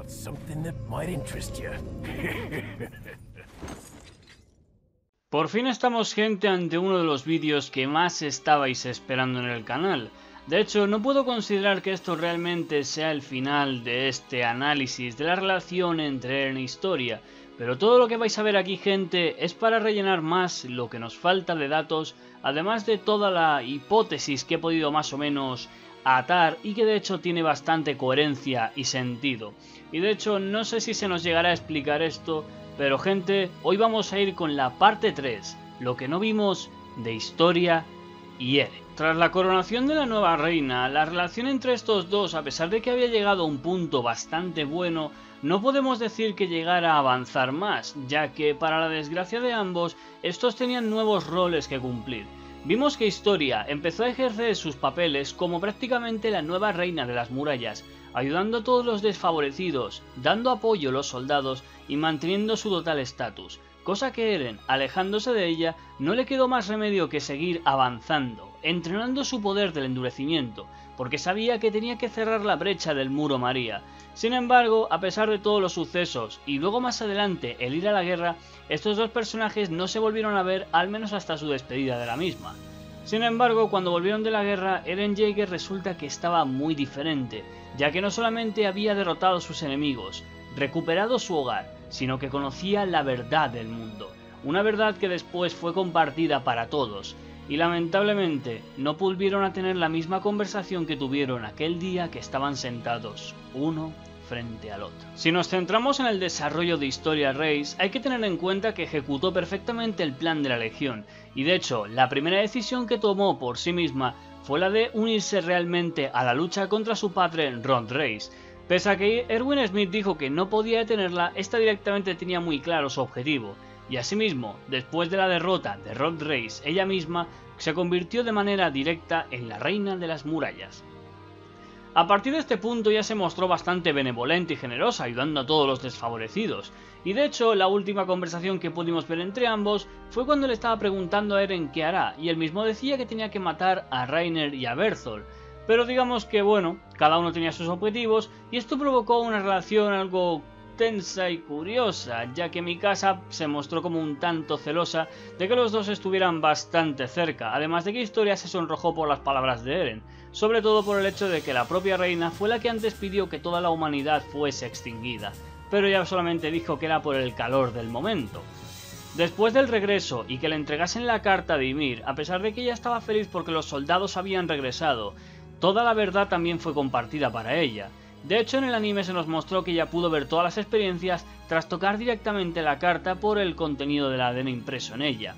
got something that might interest you. Por fin estamos, gente, ante uno de los vídeos que más estabais esperando en el canal. De hecho, no puedo considerar que esto realmente sea el final de este análisis de la relación entre Eren e Historia, pero todo lo que vais a ver aquí, gente, es para rellenar más lo que nos falta de datos, además de toda la hipótesis que he podido más o menos atar y que de hecho tiene bastante coherencia y sentido. Y de hecho, no sé si se nos llegará a explicar esto, pero gente, hoy vamos a ir con la parte 3, lo que no vimos de Historia y Eren. Tras la coronación de la nueva reina, la relación entre estos dos, a pesar de que había llegado a un punto bastante bueno, no podemos decir que llegara a avanzar más, ya que para la desgracia de ambos, estos tenían nuevos roles que cumplir. Vimos que Historia empezó a ejercer sus papeles como prácticamente la nueva reina de las murallas, ayudando a todos los desfavorecidos, dando apoyo a los soldados y manteniendo su total estatus, cosa que Eren, alejándose de ella, no le quedó más remedio que seguir avanzando, entrenando su poder del endurecimiento, porque sabía que tenía que cerrar la brecha del Muro María. Sin embargo, a pesar de todos los sucesos y luego más adelante el ir a la guerra, estos dos personajes no se volvieron a ver, al menos hasta su despedida de la misma. Sin embargo, cuando volvieron de la guerra, Eren Jaeger resulta que estaba muy diferente, ya que no solamente había derrotado a sus enemigos, recuperado su hogar, sino que conocía la verdad del mundo, una verdad que después fue compartida para todos, y lamentablemente no volvieron a tener la misma conversación que tuvieron aquel día que estaban sentados uno frente al otro. Si nos centramos en el desarrollo de Historia Reiss, hay que tener en cuenta que ejecutó perfectamente el plan de la Legión, y de hecho la primera decisión que tomó por sí misma fue la de unirse realmente a la lucha contra su padre Rod Reiss. Pese a que Erwin Smith dijo que no podía detenerla, esta directamente tenía muy claro su objetivo, y asimismo, después de la derrota de Rod Reiss, ella misma se convirtió de manera directa en la reina de las murallas. A partir de este punto ya se mostró bastante benevolente y generosa, ayudando a todos los desfavorecidos, y de hecho la última conversación que pudimos ver entre ambos fue cuando le estaba preguntando a Eren qué hará, y él mismo decía que tenía que matar a Reiner y a Berthold. Pero digamos que bueno, cada uno tenía sus objetivos y esto provocó una relación algo tensa y curiosa, ya que Mikasa se mostró como un tanto celosa de que los dos estuvieran bastante cerca, además de que Historia se sonrojó por las palabras de Eren, sobre todo por el hecho de que la propia reina fue la que antes pidió que toda la humanidad fuese extinguida, pero ella solamente dijo que era por el calor del momento. Después del regreso y que le entregasen la carta de Ymir, a pesar de que ella estaba feliz porque los soldados habían regresado, toda la verdad también fue compartida para ella. De hecho, en el anime se nos mostró que ella pudo ver todas las experiencias tras tocar directamente la carta por el contenido del ADN impreso en ella.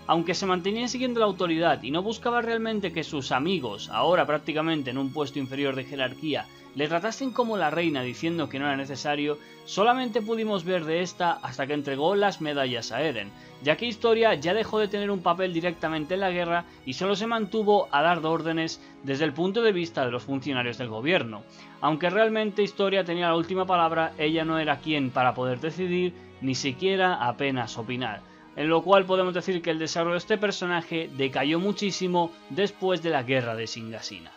Aunque se mantenía siguiendo la autoridad y no buscaba realmente que sus amigos, ahora prácticamente en un puesto inferior de jerarquía, le tratasen como la reina diciendo que no era necesario, solamente pudimos ver de esta hasta que entregó las medallas a Eren, ya que Historia ya dejó de tener un papel directamente en la guerra y solo se mantuvo a dar órdenes desde el punto de vista de los funcionarios del gobierno. Aunque realmente Historia tenía la última palabra, ella no era quien para poder decidir, ni siquiera apenas opinar. En lo cual podemos decir que el desarrollo de este personaje decayó muchísimo después de la guerra de Singasina.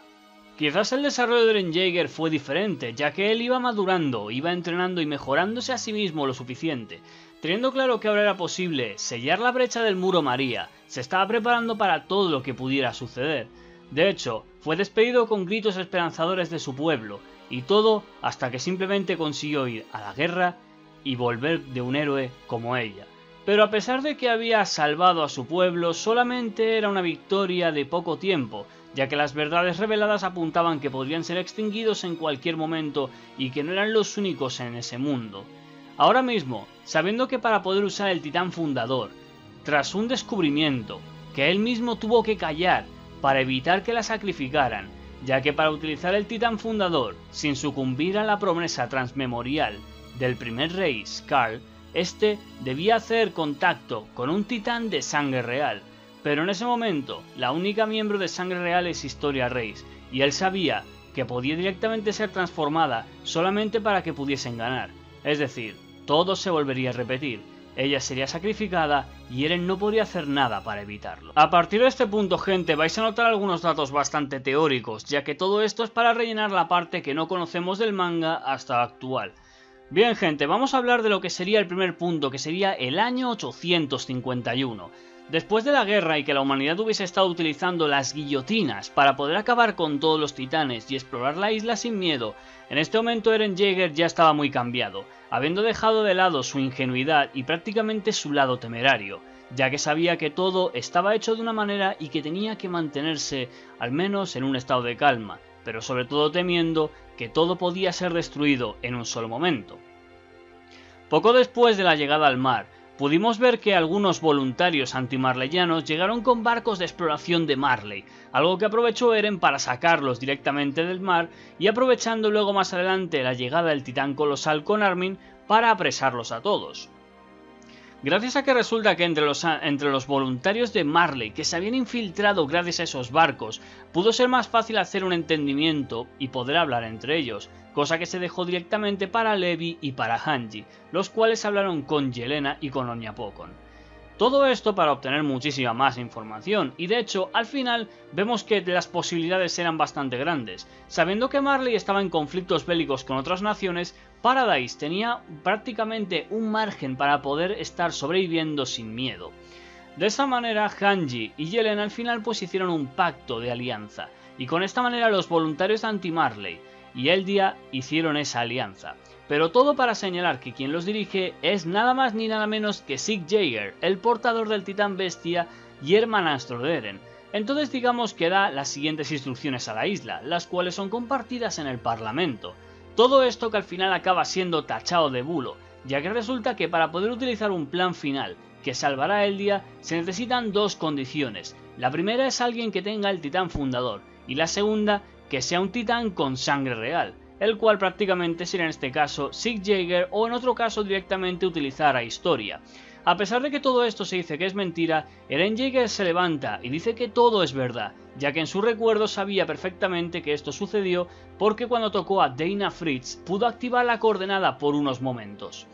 Quizás el desarrollo de Eren Jaeger fue diferente, ya que él iba madurando, iba entrenando y mejorándose a sí mismo lo suficiente. Teniendo claro que ahora era posible sellar la brecha del Muro María, se estaba preparando para todo lo que pudiera suceder. De hecho, fue despedido con gritos esperanzadores de su pueblo, y todo hasta que simplemente consiguió ir a la guerra y volver de un héroe como ella. Pero a pesar de que había salvado a su pueblo, solamente era una victoria de poco tiempo, ya que las verdades reveladas apuntaban que podrían ser extinguidos en cualquier momento y que no eran los únicos en ese mundo. Ahora mismo, sabiendo que para poder usar el titán fundador, tras un descubrimiento que él mismo tuvo que callar para evitar que la sacrificaran, ya que para utilizar el titán fundador, sin sucumbir a la promesa transmemorial del primer rey, Skarl, este debía hacer contacto con un titán de sangre real, pero en ese momento la única miembro de sangre real es Historia Reiss, y él sabía que podía directamente ser transformada solamente para que pudiesen ganar, es decir, todo se volvería a repetir, ella sería sacrificada y Eren no podría hacer nada para evitarlo. A partir de este punto, gente, vais a notar algunos datos bastante teóricos, ya que todo esto es para rellenar la parte que no conocemos del manga hasta la actual. Bien gente, vamos a hablar de lo que sería el primer punto, que sería el año 851. Después de la guerra y que la humanidad hubiese estado utilizando las guillotinas para poder acabar con todos los titanes y explorar la isla sin miedo, en este momento Eren Jaeger ya estaba muy cambiado, habiendo dejado de lado su ingenuidad y prácticamente su lado temerario, ya que sabía que todo estaba hecho de una manera y que tenía que mantenerse al menos en un estado de calma, pero sobre todo temiendo que todo podía ser destruido en un solo momento. Poco después de la llegada al mar, pudimos ver que algunos voluntarios antimarleyanos llegaron con barcos de exploración de Marley, algo que aprovechó Eren para sacarlos directamente del mar y aprovechando luego más adelante la llegada del titán colosal con Armin para apresarlos a todos. Gracias a que resulta que entre los voluntarios de Marley que se habían infiltrado gracias a esos barcos, pudo ser más fácil hacer un entendimiento y poder hablar entre ellos, cosa que se dejó directamente para Levi y para Hanji, los cuales hablaron con Yelena y con Onyapokon. Todo esto para obtener muchísima más información, y de hecho al final vemos que las posibilidades eran bastante grandes. Sabiendo que Marley estaba en conflictos bélicos con otras naciones, Paradise tenía prácticamente un margen para poder estar sobreviviendo sin miedo. De esa manera Hanji y Yelena al final pues hicieron un pacto de alianza, y con esta manera los voluntarios anti-Marley y Eldia hicieron esa alianza. Pero todo para señalar que quien los dirige es nada más ni nada menos que Sieg Jaeger, el portador del titán bestia y hermanastro de Eren. Entonces digamos que da las siguientes instrucciones a la isla, las cuales son compartidas en el parlamento. Todo esto que al final acaba siendo tachado de bulo, ya que resulta que para poder utilizar un plan final que salvará a Eldia se necesitan dos condiciones. La primera es alguien que tenga el titán fundador y la segunda que sea un titán con sangre real, el cual prácticamente sería en este caso Sieg Jaeger o en otro caso directamente utilizar a Historia. A pesar de que todo esto se dice que es mentira, Eren Jaeger se levanta y dice que todo es verdad, ya que en su recuerdo sabía perfectamente que esto sucedió porque cuando tocó a Dana Fritz pudo activar la coordenada por unos momentos.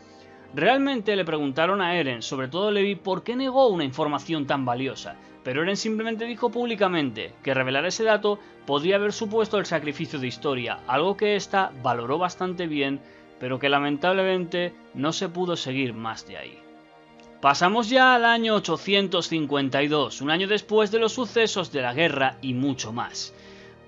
Realmente le preguntaron a Eren, sobre todo Levi, por qué negó una información tan valiosa, pero Eren simplemente dijo públicamente que revelar ese dato podría haber supuesto el sacrificio de Historia, algo que ésta valoró bastante bien, pero que lamentablemente no se pudo seguir más de ahí. Pasamos ya al año 852, un año después de los sucesos de la guerra y mucho más.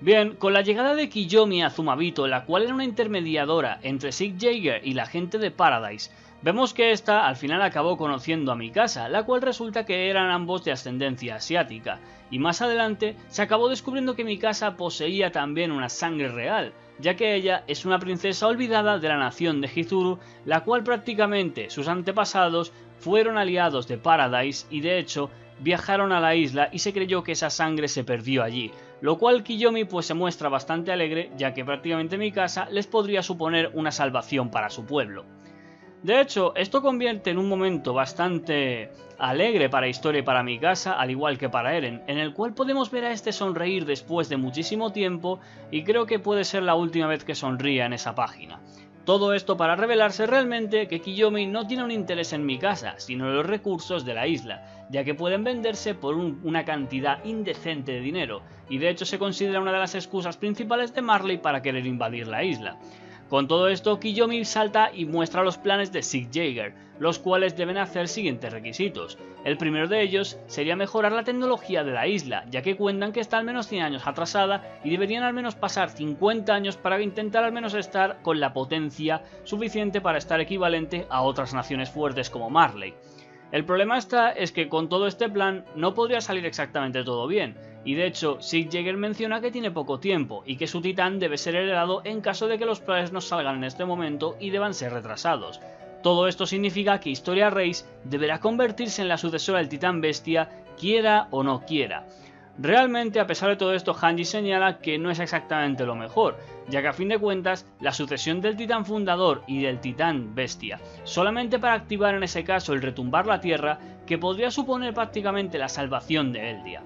Bien, con la llegada de Kiyomi a Azumabito, la cual era una intermediadora entre Sieg Jaeger y la gente de Paradise, vemos que esta al final acabó conociendo a Mikasa, la cual resulta que eran ambos de ascendencia asiática, y más adelante se acabó descubriendo que Mikasa poseía también una sangre real, ya que ella es una princesa olvidada de la nación de Hizuru, la cual prácticamente sus antepasados fueron aliados de Paradise y de hecho viajaron a la isla y se creyó que esa sangre se perdió allí, lo cual Kiyomi pues se muestra bastante alegre, ya que prácticamente Mikasa les podría suponer una salvación para su pueblo. De hecho, esto convierte en un momento bastante alegre para Historia y para Mikasa, al igual que para Eren, en el cual podemos ver a este sonreír después de muchísimo tiempo y creo que puede ser la última vez que sonría en esa página. Todo esto para revelarse realmente que Kiyomi no tiene un interés en Mikasa, sino en los recursos de la isla, ya que pueden venderse por una cantidad indecente de dinero, y de hecho se considera una de las excusas principales de Marley para querer invadir la isla. Con todo esto, Kiyomi salta y muestra los planes de Sieg Jaeger, los cuales deben hacer siguientes requisitos. El primero de ellos sería mejorar la tecnología de la isla, ya que cuentan que está al menos 100 años atrasada y deberían al menos pasar 50 años para intentar al menos estar con la potencia suficiente para estar equivalente a otras naciones fuertes como Marley. El problema es que con todo este plan no podría salir exactamente todo bien, y de hecho Sieg Jaeger menciona que tiene poco tiempo y que su titán debe ser heredado en caso de que los planes no salgan en este momento y deban ser retrasados. Todo esto significa que Historia Reiss deberá convertirse en la sucesora del titán bestia, quiera o no quiera. Realmente, a pesar de todo esto, Hanji señala que no es exactamente lo mejor, ya que a fin de cuentas, la sucesión del titán fundador y del titán bestia, solamente para activar en ese caso el retumbar la tierra, que podría suponer prácticamente la salvación de Eldia.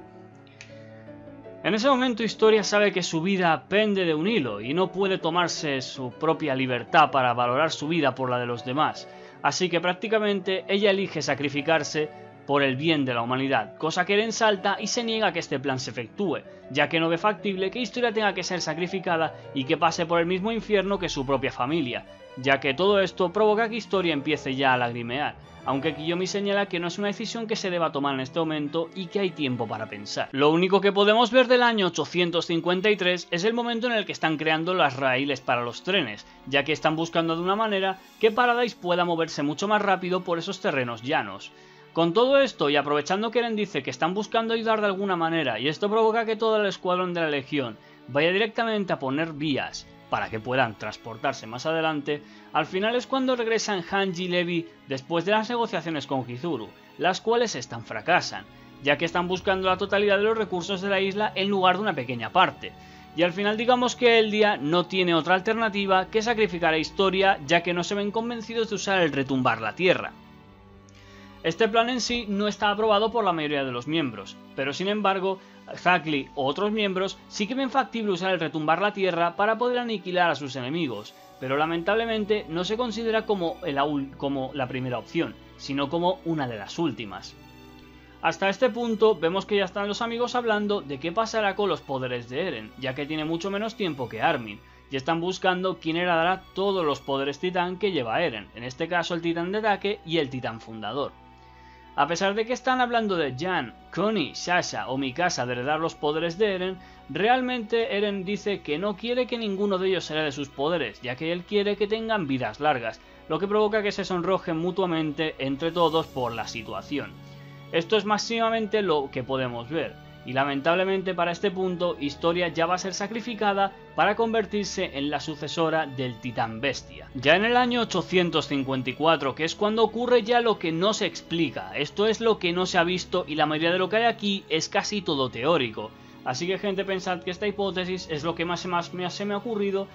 En ese momento Historia sabe que su vida pende de un hilo y no puede tomarse su propia libertad para valorar su vida por la de los demás, así que prácticamente ella elige sacrificarse por el bien de la humanidad, cosa que Eren salta y se niega a que este plan se efectúe, ya que no ve factible que Historia tenga que ser sacrificada y que pase por el mismo infierno que su propia familia, ya que todo esto provoca que Historia empiece ya a lagrimear, aunque Kiyomi señala que no es una decisión que se deba tomar en este momento y que hay tiempo para pensar. Lo único que podemos ver del año 853 es el momento en el que están creando las raíles para los trenes, ya que están buscando de una manera que Paradise pueda moverse mucho más rápido por esos terrenos llanos. Con todo esto y aprovechando que Eren dice que están buscando ayudar de alguna manera y esto provoca que todo el escuadrón de la Legión vaya directamente a poner vías para que puedan transportarse más adelante, al final es cuando regresan Hanji y Levi después de las negociaciones con Chizuru, las cuales fracasan, ya que están buscando la totalidad de los recursos de la isla en lugar de una pequeña parte. Y al final digamos que el día no tiene otra alternativa que sacrificar a Historia, ya que no se ven convencidos de usar el retumbar la tierra. Este plan en sí no está aprobado por la mayoría de los miembros, pero sin embargo, Zack Lee o otros miembros sí que ven factible usar el retumbar la tierra para poder aniquilar a sus enemigos, pero lamentablemente no se considera como la primera opción, sino como una de las últimas. Hasta este punto vemos que ya están los amigos hablando de qué pasará con los poderes de Eren, ya que tiene mucho menos tiempo que Armin, y están buscando quién heredará todos los poderes titán que lleva Eren, en este caso el titán de ataque y el titán fundador. A pesar de que están hablando de Jan, Connie, Sasha o Mikasa de heredar los poderes de Eren, realmente Eren dice que no quiere que ninguno de ellos herede sus poderes, ya que él quiere que tengan vidas largas, lo que provoca que se sonrojen mutuamente entre todos por la situación. Esto es máximamente lo que podemos ver, y lamentablemente para este punto Historia ya va a ser sacrificada para convertirse en la sucesora del Titán Bestia. Ya en el año 854, que es cuando ocurre ya lo que no se explica, esto es lo que no se ha visto y la mayoría de lo que hay aquí es casi todo teórico. Así que gente, pensad que esta hipótesis es lo que más se me ha ocurrido,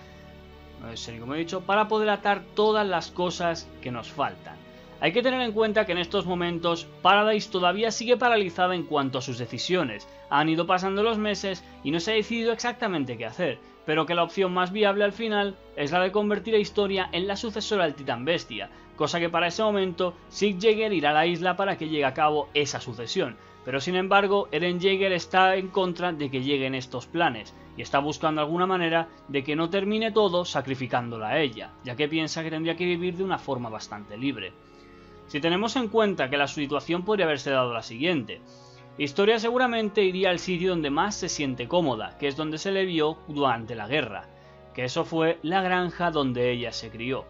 como he dicho, para poder atar todas las cosas que nos faltan. Hay que tener en cuenta que en estos momentos Paradise todavía sigue paralizada en cuanto a sus decisiones, han ido pasando los meses y no se ha decidido exactamente qué hacer, pero que la opción más viable al final es la de convertir a Historia en la sucesora del Titán Bestia, cosa que para ese momento Sieg Jäger irá a la isla para que llegue a cabo esa sucesión, pero sin embargo Eren Jaeger está en contra de que lleguen estos planes, y está buscando alguna manera de que no termine todo sacrificándola a ella, ya que piensa que tendría que vivir de una forma bastante libre. Si tenemos en cuenta que la situación podría haberse dado la siguiente: Historia seguramente iría al sitio donde más se siente cómoda, que es donde se le vio durante la guerra, que eso fue la granja donde ella se crió.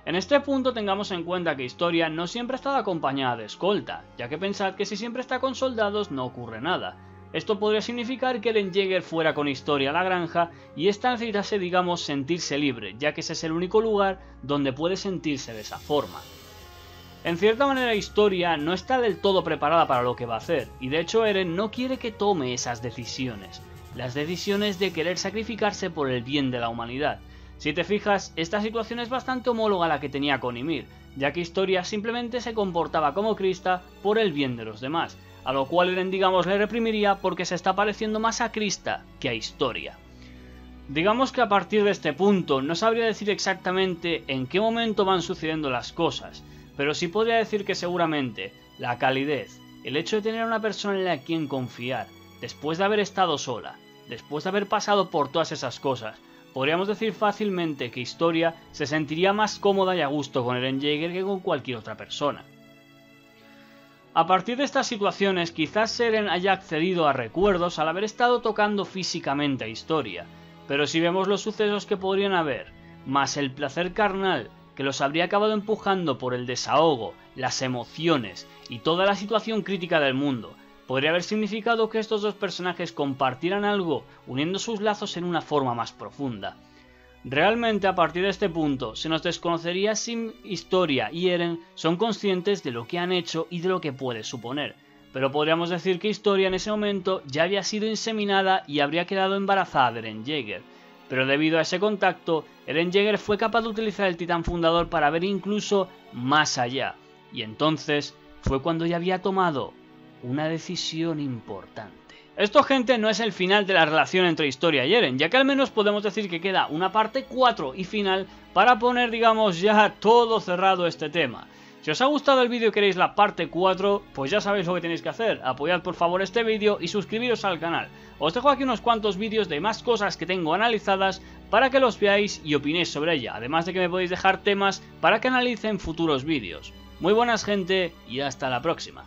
En este punto tengamos en cuenta que Historia no siempre ha estado acompañada de escolta, ya que pensad que si siempre está con soldados no ocurre nada. Esto podría significar que Eren Jaeger fuera con Historia a la granja y esta necesitase, digamos, sentirse libre, ya que ese es el único lugar donde puede sentirse de esa forma. En cierta manera Historia no está del todo preparada para lo que va a hacer, y de hecho Eren no quiere que tome esas decisiones, las decisiones de querer sacrificarse por el bien de la humanidad. Si te fijas, esta situación es bastante homóloga a la que tenía con Ymir, ya que Historia simplemente se comportaba como Krista por el bien de los demás, a lo cual Eren, digamos, le reprimiría porque se está pareciendo más a Krista que a Historia. Digamos que a partir de este punto no sabría decir exactamente en qué momento van sucediendo las cosas, pero sí podría decir que seguramente la calidez, el hecho de tener a una persona en la quien confiar, después de haber estado sola, después de haber pasado por todas esas cosas, podríamos decir fácilmente que Historia se sentiría más cómoda y a gusto con Eren Jaeger que con cualquier otra persona. A partir de estas situaciones quizás Eren haya accedido a recuerdos al haber estado tocando físicamente a Historia, pero si vemos los sucesos que podrían haber, más el placer carnal que los habría acabado empujando por el desahogo, las emociones y toda la situación crítica del mundo, podría haber significado que estos dos personajes compartieran algo uniendo sus lazos en una forma más profunda. Realmente a partir de este punto se nos desconocería si Historia y Eren son conscientes de lo que han hecho y de lo que puede suponer, pero podríamos decir que Historia en ese momento ya había sido inseminada y habría quedado embarazada de Eren Jaeger. Pero debido a ese contacto, Eren Jaeger fue capaz de utilizar el titán fundador para ver incluso más allá, y entonces fue cuando ya había tomado una decisión importante. Esto, gente, no es el final de la relación entre Historia y Eren, ya que al menos podemos decir que queda una parte 4 y final para poner, digamos, ya todo cerrado este tema. Si os ha gustado el vídeo y queréis la parte 4, pues ya sabéis lo que tenéis que hacer. Apoyad por favor este vídeo y suscribiros al canal. Os dejo aquí unos cuantos vídeos de más cosas que tengo analizadas para que los veáis y opinéis sobre ella. Además de que me podéis dejar temas para que analice en futuros vídeos. Muy buenas gente y hasta la próxima.